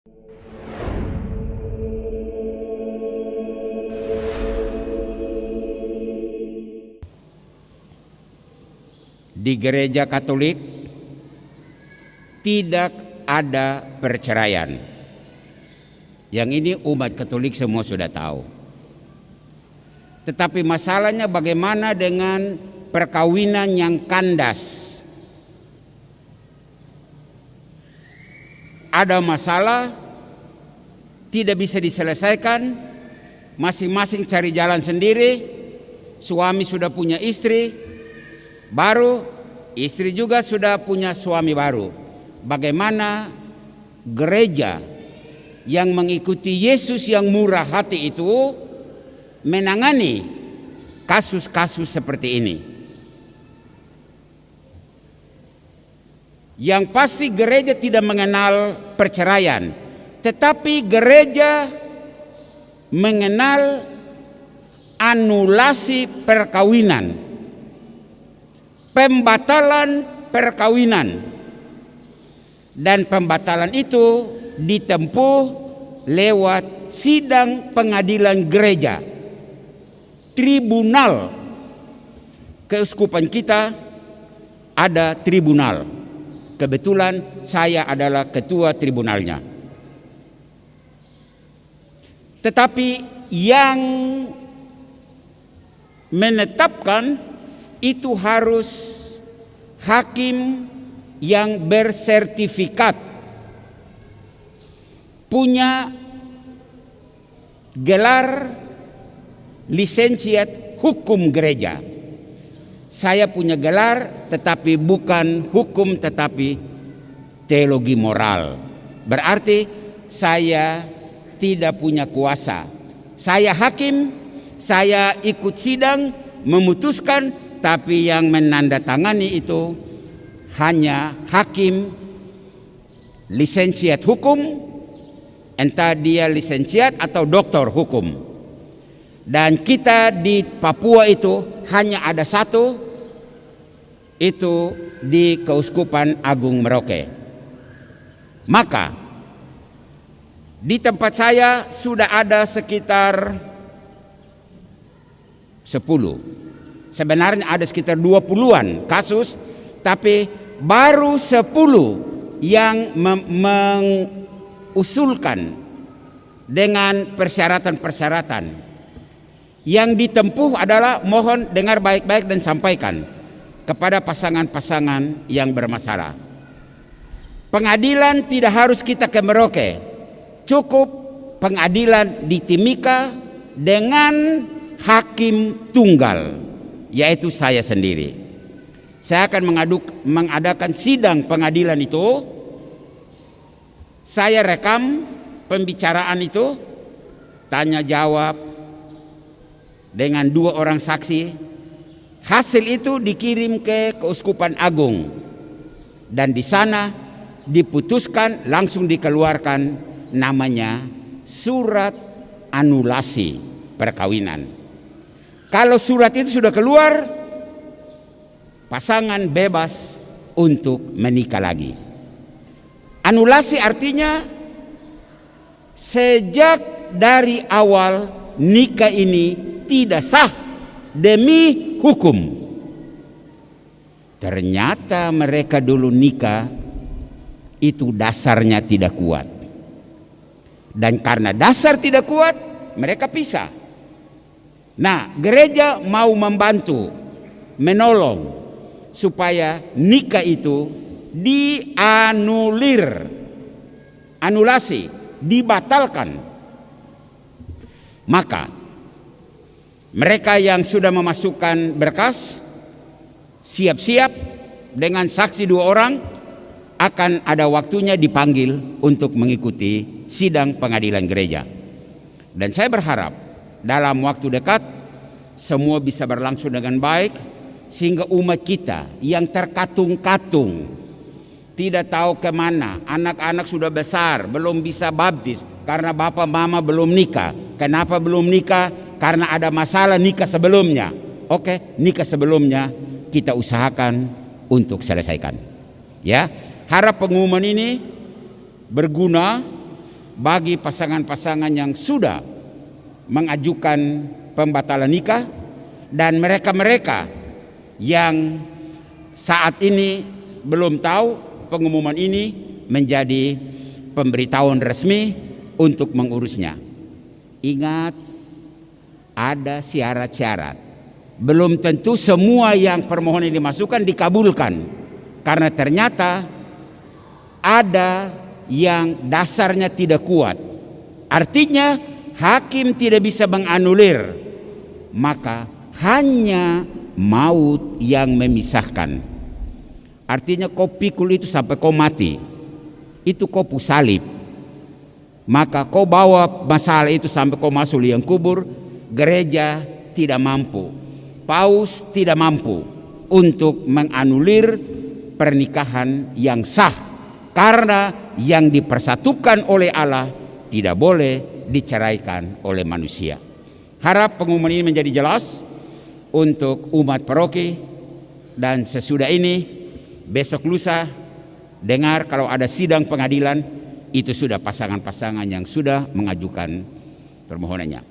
Di gereja Katolik tidak ada perceraian. Yang ini umat Katolik semua sudah tahu. Tetapi masalahnya bagaimana dengan perkawinan yang kandas? Ada masalah, tidak bisa diselesaikan, masing-masing cari jalan sendiri, suami sudah punya istri baru, istri juga sudah punya suami baru. Bagaimana gereja yang mengikuti Yesus yang murah hati itu menangani kasus-kasus seperti ini? Yang pasti gereja tidak mengenal perceraian, tetapi gereja mengenal anulasi perkawinan, pembatalan perkawinan. Dan pembatalan itu ditempuh lewat sidang pengadilan gereja. Tribunal keuskupan kita ada tribunal. Kebetulan saya adalah ketua tribunalnya. Tetapi yang menetapkan itu harus hakim yang bersertifikat, punya gelar lisensiat hukum gereja. Saya punya gelar tetapi bukan hukum, tetapi teologi moral. Berarti saya tidak punya kuasa. Saya hakim, saya ikut sidang, memutuskan, tapi yang menandatangani itu hanya hakim lisensiat hukum, entah dia lisensiat atau doktor hukum. Dan kita di Papua itu hanya ada satu, itu di Keuskupan Agung Merauke. Maka di tempat saya sudah ada sekitar 10. Sebenarnya ada sekitar 20-an kasus, tapi baru 10 yang mengusulkan dengan persyaratan-persyaratan. Yang ditempuh adalah mohon dengar baik-baik dan sampaikan kepada pasangan-pasangan yang bermasalah. Pengadilan tidak harus kita ke Merauke, cukup pengadilan di Timika dengan hakim tunggal, yaitu saya sendiri. Saya akan mengadakan sidang pengadilan itu. Saya rekam pembicaraan itu, tanya jawab dengan 2 orang saksi. Hasil itu dikirim ke Keuskupan Agung, dan di sana diputuskan, langsung dikeluarkan namanya surat anulasi perkawinan. Kalau surat itu sudah keluar, pasangan bebas untuk menikah lagi. Anulasi artinya sejak dari awal nikah ini tidak sah demi hukum. Ternyata mereka dulu nikah itu dasarnya tidak kuat. Dan karena dasar tidak kuat, mereka pisah. Nah, gereja mau membantu, menolong supaya nikah itu dianulir, anulasi, dibatalkan. Maka mereka yang sudah memasukkan berkas siap-siap dengan saksi 2 orang, akan ada waktunya dipanggil untuk mengikuti sidang pengadilan gereja. Dan saya berharap dalam waktu dekat semua bisa berlangsung dengan baik, sehingga umat kita yang terkatung-katung, tidak tahu kemana, anak-anak sudah besar, belum bisa baptis karena bapak mama belum nikah. Kenapa belum nikah? Karena ada masalah nikah sebelumnya. Oke, nikah sebelumnya kita usahakan untuk selesaikan. Ya, harap pengumuman ini berguna bagi pasangan-pasangan yang sudah mengajukan pembatalan nikah dan mereka-mereka yang saat ini belum tahu pengumuman ini menjadi pemberitahuan resmi untuk mengurusnya. Ingat, ada syarat-syarat. Belum tentu semua yang permohonan dimasukkan dikabulkan, karena ternyata ada yang dasarnya tidak kuat. Artinya hakim tidak bisa menganulir, maka hanya maut yang memisahkan. Artinya kau pikul itu sampai kau mati, itu kau salib. Maka kau bawa masalah itu sampai kau masuk liang kubur, gereja tidak mampu, paus tidak mampu untuk menganulir pernikahan yang sah, karena yang dipersatukan oleh Allah tidak boleh diceraikan oleh manusia. Harap pengumuman ini menjadi jelas untuk umat paroki, dan sesudah ini besok lusa dengar kalau ada sidang pengadilan, itu sudah pasangan-pasangan yang sudah mengajukan permohonannya.